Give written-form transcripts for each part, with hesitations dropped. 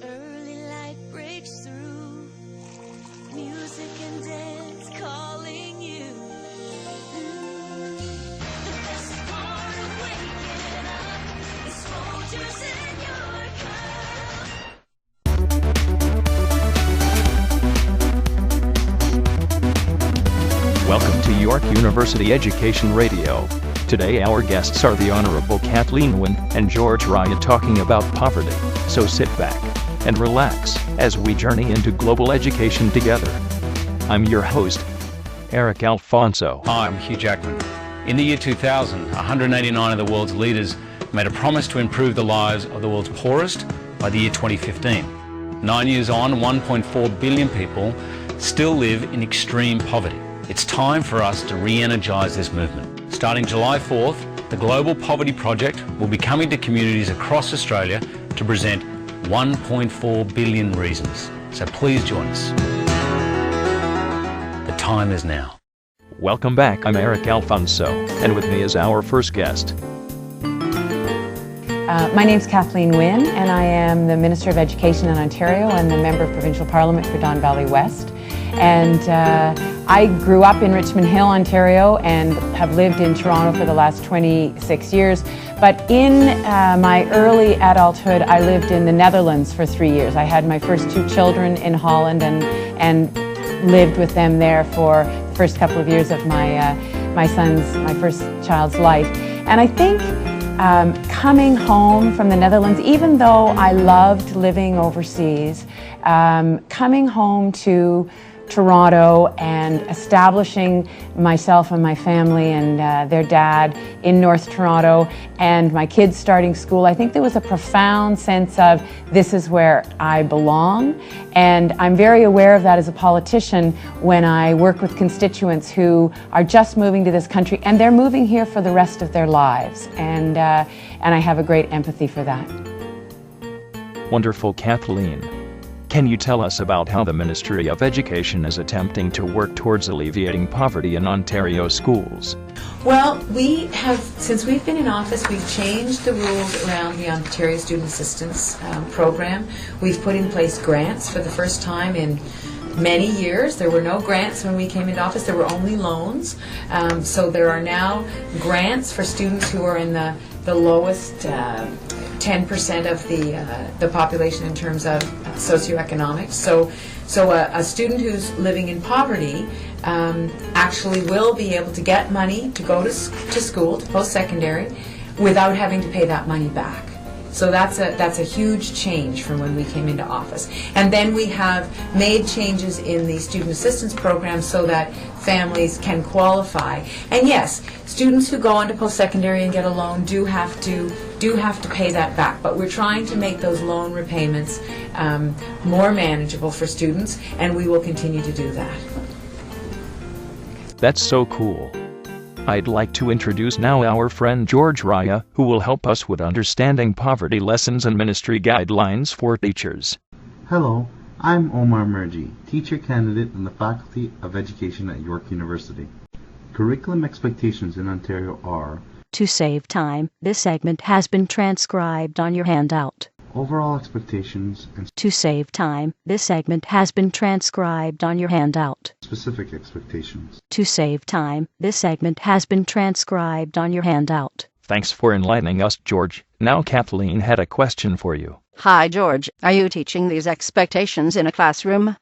Early light breaks through, music and dance calling you. The best part of waking up is Folgers in your cup. Welcome to York University Education Radio. Today our guests are the Honorable Kathleen Wynne and George Raya talking about poverty. So sit back and relax as we journey into global education together. I'm your host, Eric Alfonso. Hi, I'm Hugh Jackman. In the year 2000, 189 of the world's leaders made a promise to improve the lives of the world's poorest by the year 2015. 9 years on, 1.4 billion people still live in extreme poverty. It's time for us to re-energize this movement. Starting July 4th, the Global Poverty Project will be coming to communities across Australia to present 1.4 billion reasons. So please join us. The time is now. Welcome back. I'm Eric Alfonso, and with me is our first guest. My name's Kathleen Wynne, and I am the Minister of Education in Ontario and the Member of Provincial Parliament for Don Valley West. And I grew up in Richmond Hill, Ontario, and have lived in Toronto for the last 26 years. But in my early adulthood, I lived in the Netherlands for 3 years. I had my first two children in Holland and lived with them there for the first couple of years of my first child's life. And I think coming home from the Netherlands, even though I loved living overseas, coming home to Toronto and establishing myself and my family and their dad in North Toronto and my kids starting school, I think there was a profound sense of this is where I belong. And I'm very aware of that as a politician when I work with constituents who are just moving to this country and they're moving here for the rest of their lives. And I have a great empathy for that. Wonderful, Kathleen. Can you tell us about how the Ministry of Education is attempting to work towards alleviating poverty in Ontario schools? Well, we have, since we've been in office, we've changed the rules around the Ontario Student Assistance Program. We've put in place grants for the first time in many years. There were no grants when we came into office. There were only loans. So there are now grants for students who are in the lowest 10% of the population in terms of socioeconomics. So a student who's living in poverty actually will be able to get money to go to school, to post-secondary, without having to pay that money back. So that's a huge change from when we came into office. And then we have made changes in the student assistance program so that families can qualify. And yes, students who go on to post-secondary and get a loan do have to pay that back. But we're trying to make those loan repayments more manageable for students, and we will continue to do that. That's so cool. I'd like to introduce now our friend George Raya, who will help us with understanding poverty lessons and ministry guidelines for teachers. Hello, I'm Omar Merji, teacher candidate in the Faculty of Education at York University. Curriculum expectations in Ontario are: to save time, this segment has been transcribed on your handout. Overall expectations and To save time, this segment has been transcribed on your handout. specific expectations. To save time, this segment has been transcribed on your handout. Thanks for enlightening us, George. Now Kathleen had a question for you. Hi, George. Are you teaching these expectations in a classroom?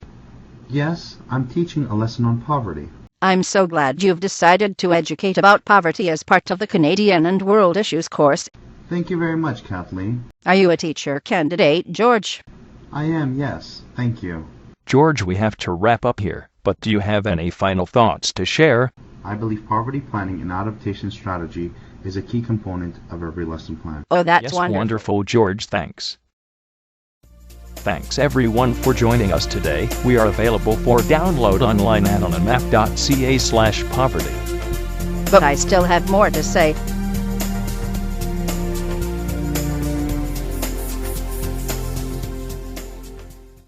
Yes, I'm teaching a lesson on poverty. I'm so glad you've decided to educate about poverty as part of the Canadian and World Issues course. Thank you very much, Kathleen. Are you a teacher candidate, George? I am, yes. Thank you. George, we have to wrap up here, but do you have any final thoughts to share? I believe poverty planning and adaptation strategy is a key component of every lesson plan. Oh, that's Yes, wonderful. wonderful, George, thanks. Thanks everyone for joining us today. We are available for download online at onamap.ca/poverty. But I still have more to say.